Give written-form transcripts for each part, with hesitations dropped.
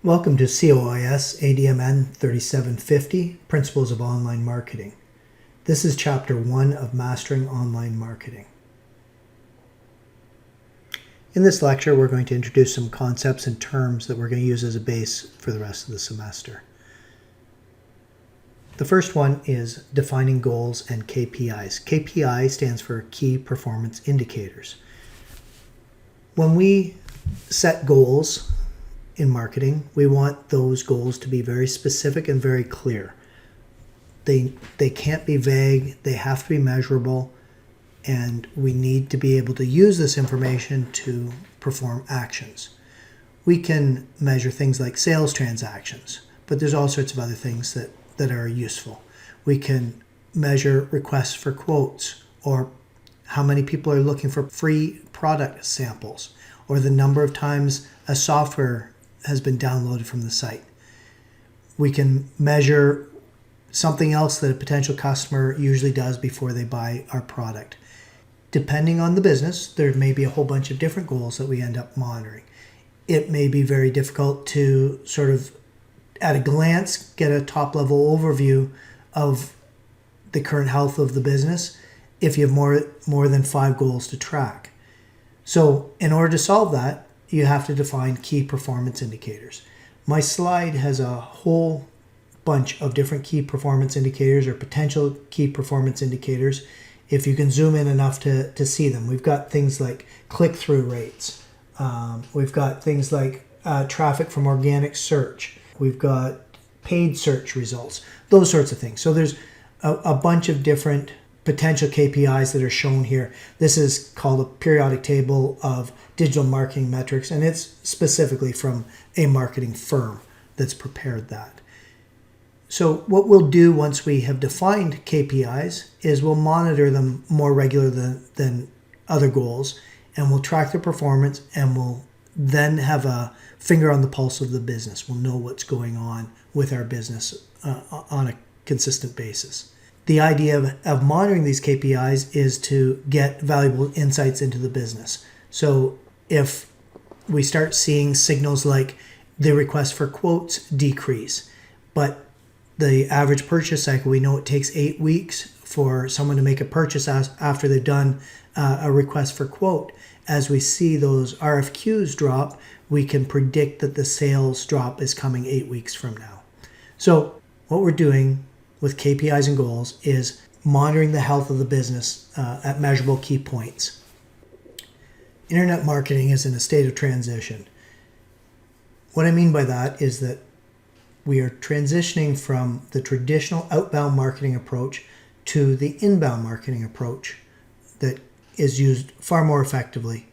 Welcome to COIS3750, Principles of Online Marketing. This is Chapter 1 of Mastering Online Marketing. In this lecture, we're going to introduce some concepts and terms that we're going to use as a base for the rest of the semester. The first one is defining goals and KPIs. KPI stands for Key Performance Indicators. When we set goals in marketing, we want those goals to be very specific and very clear. They can't be vague, they have to be measurable, and we need to be able to use this information to perform actions. We can measure things like sales transactions, but there's all sorts of other things that are useful. We can measure requests for quotes, or how many people are looking for free product samples, or the number of times a software has been downloaded from the site. We can measure something else that a potential customer usually does before they buy our product. Depending on the business, there may be a whole bunch of different goals that we end up monitoring. It may be very difficult to sort of, at a glance, get a top-level overview of the current health of the business if you have more than 5 goals to track. So in order to solve that, you have to define key performance indicators. My slide has a whole bunch of different key performance indicators or potential key performance indicators if you can zoom in enough to see them. We've got things like click-through rates. We've got things like traffic from organic search. We've got paid search results, those sorts of things. So there's a bunch of different potential KPIs that are shown here. This is called a periodic table of digital marketing metrics, and it's specifically from a marketing firm that's prepared that. So what we'll do once we have defined KPIs is we'll monitor them more regularly than other goals, and we'll track their performance, and we'll then have a finger on the pulse of the business. We'll know what's going on with our business on a consistent basis. The idea of monitoring these KPIs is to get valuable insights into the business. So if we start seeing signals like the request for quotes decrease, but the average purchase cycle, we know it takes 8 weeks for someone to make a purchase after they've done a request for quote. As we see those RFQs drop, we can predict that the sales drop is coming 8 weeks from now. So what we're doing with KPIs and goals is monitoring the health of the business at measurable key points. Internet marketing is in a state of transition. What I mean by that is that we are transitioning from the traditional outbound marketing approach to the inbound marketing approach that is used far more effectively.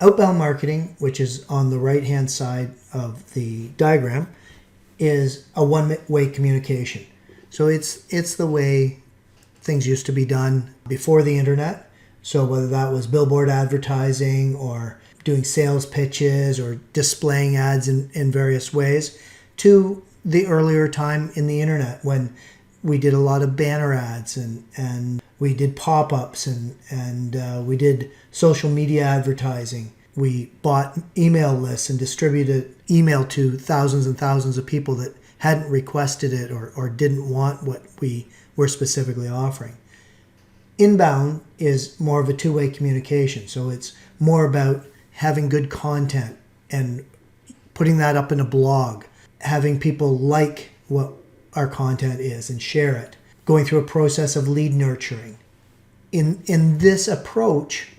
Outbound marketing, which is on the right-hand side of the diagram, is a one-way communication. So it's the way things used to be done before the internet. So whether that was billboard advertising or doing sales pitches or displaying ads in various ways, to the earlier time in the internet when we did a lot of banner ads and we did pop-ups and we did social media advertising. We bought email lists and distributed email to thousands and thousands of people that hadn't requested it or didn't want what we were specifically offering. Inbound is more of a two-way communication. So it's more about having good content and putting that up in a blog, having people like what our content is and share it, going through a process of lead nurturing. In this approach,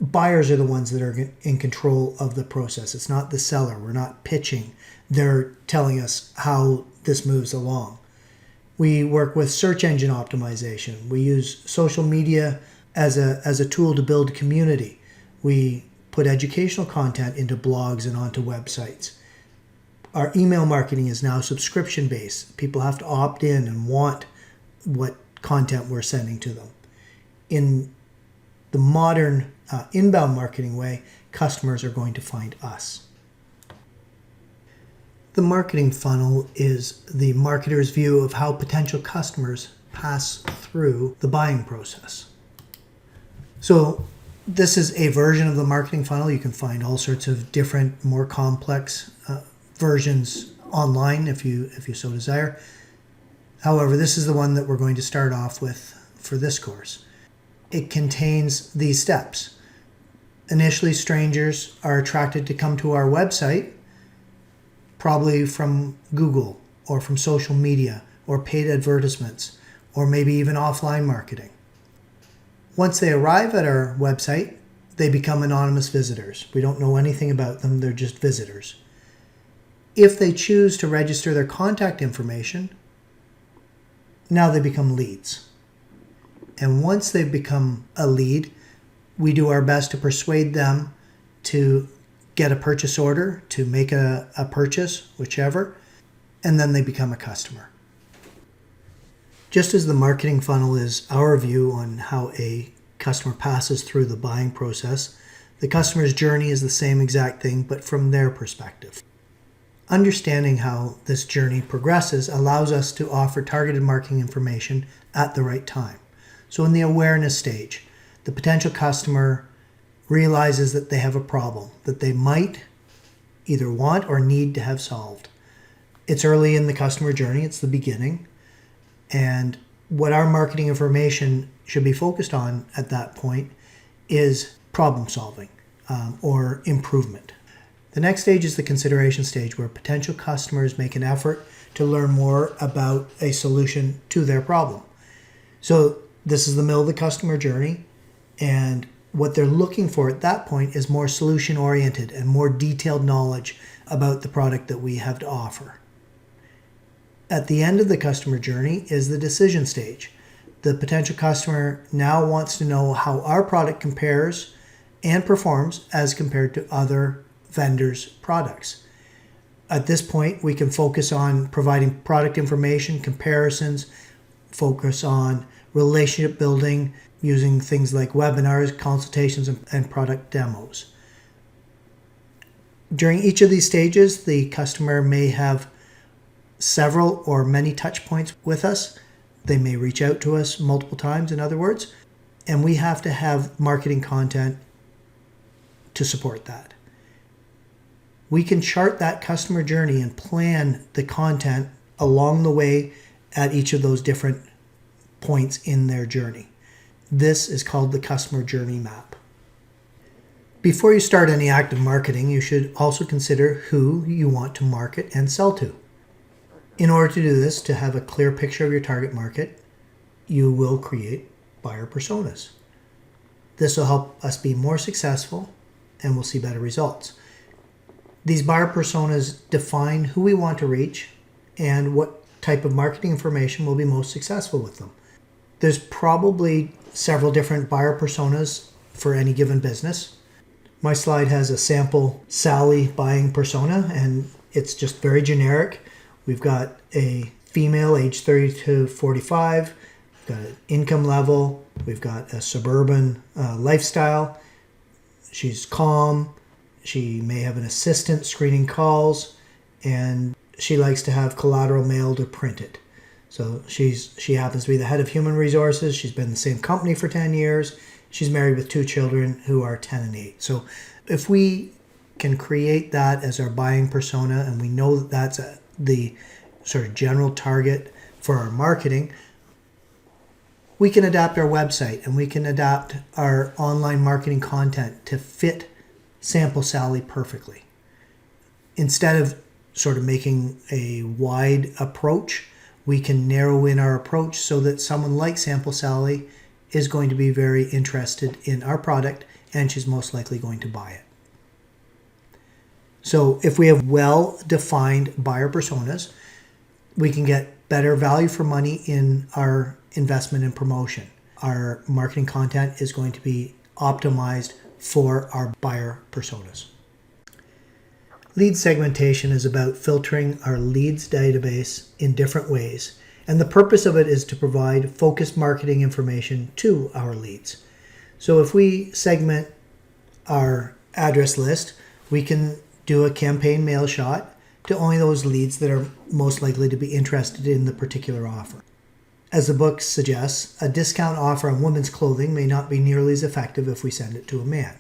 buyers are the ones that are in control of the process. It's not the seller. We're not pitching. They're telling us how this moves along. We work with search engine optimization. We use social media as a tool to build community. We put educational content into blogs and onto websites. Our email marketing is now subscription-based. People have to opt in and want what content we're sending to them. In the modern inbound marketing way, customers are going to find us. The marketing funnel is the marketer's view of how potential customers pass through the buying process. So this is a version of the marketing funnel. You can find all sorts of different, more complex versions online if you so desire. However, this is the one that we're going to start off with for this course. It contains these steps. Initially, strangers are attracted to come to our website, probably from Google or from social media or paid advertisements or maybe even offline marketing. Once they arrive at our website, they become anonymous visitors. We don't know anything about them, they're just visitors. If they choose to register their contact information, now they become leads. And once they become a lead, we do our best to persuade them to get a purchase order, to make a purchase, whichever, and then they become a customer. Just as the marketing funnel is our view on how a customer passes through the buying process, the customer's journey is the same exact thing, but from their perspective. Understanding how this journey progresses allows us to offer targeted marketing information at the right time. So in the awareness stage, the potential customer realizes that they have a problem that they might either want or need to have solved. It's early in the customer journey, it's the beginning, and what our marketing information should be focused on at that point is problem solving or improvement. The next stage is the consideration stage, where potential customers make an effort to learn more about a solution to their problem. So this is the middle of the customer journey, and what they're looking for at that point is more solution-oriented and more detailed knowledge about the product that we have to offer. At the end of the customer journey is the decision stage. The potential customer now wants to know how our product compares and performs as compared to other vendors' products. At this point, we can focus on providing product information, comparisons, focus on relationship building using things like webinars, consultations, and product demos. During each of these stages, the customer may have several or many touch points with us. They may reach out to us multiple times, in other words, and we have to have marketing content to support that. We can chart that customer journey and plan the content along the way at each of those different points in their journey. This is called the customer journey map. Before you start any active marketing, you should also consider who you want to market and sell to. In order to do this, to have a clear picture of your target market, you will create buyer personas. This will help us be more successful and we'll see better results. These buyer personas define who we want to reach and what type of marketing information will be most successful with them. There's probably several different buyer personas for any given business. My slide has a sample Sally buying persona, and it's just very generic. We've got a female age 30 to 45, we've got an income level, we've got a suburban lifestyle. She's calm, she may have an assistant screening calls, and she likes to have collateral mailed or printed. So she happens to be the head of human resources. She's been in the same company for 10 years. She's married with 2 children who are 10 and 8. So if we can create that as our buying persona, and we know that that's the sort of general target for our marketing, we can adapt our website and we can adapt our online marketing content to fit Sample Sally perfectly. Instead of sort of making a wide approach, we can narrow in our approach so that someone like Sample Sally is going to be very interested in our product and she's most likely going to buy it. So if we have well-defined buyer personas, we can get better value for money in our investment in promotion. Our marketing content is going to be optimized for our buyer personas. Lead segmentation is about filtering our leads database in different ways, and the purpose of it is to provide focused marketing information to our leads. So if we segment our address list, we can do a campaign mail shot to only those leads that are most likely to be interested in the particular offer. As the book suggests, a discount offer on women's clothing may not be nearly as effective if we send it to a man.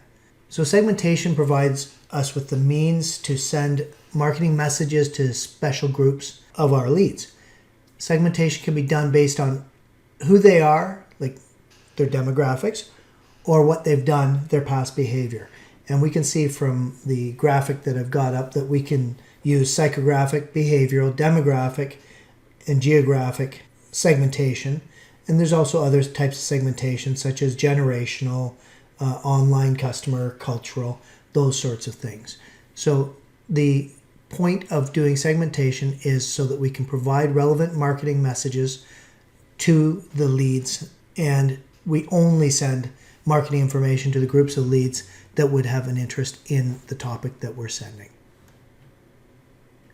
So segmentation provides us with the means to send marketing messages to special groups of our leads. Segmentation can be done based on who they are, like their demographics, or what they've done, their past behavior. And we can see from the graphic that I've got up that we can use psychographic, behavioral, demographic, and geographic segmentation. And there's also other types of segmentation, such as generational, online customer, cultural, those sorts of things. So the point of doing segmentation is so that we can provide relevant marketing messages to the leads, and we only send marketing information to the groups of leads that would have an interest in the topic that we're sending.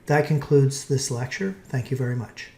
That concludes this lecture. Thank you very much.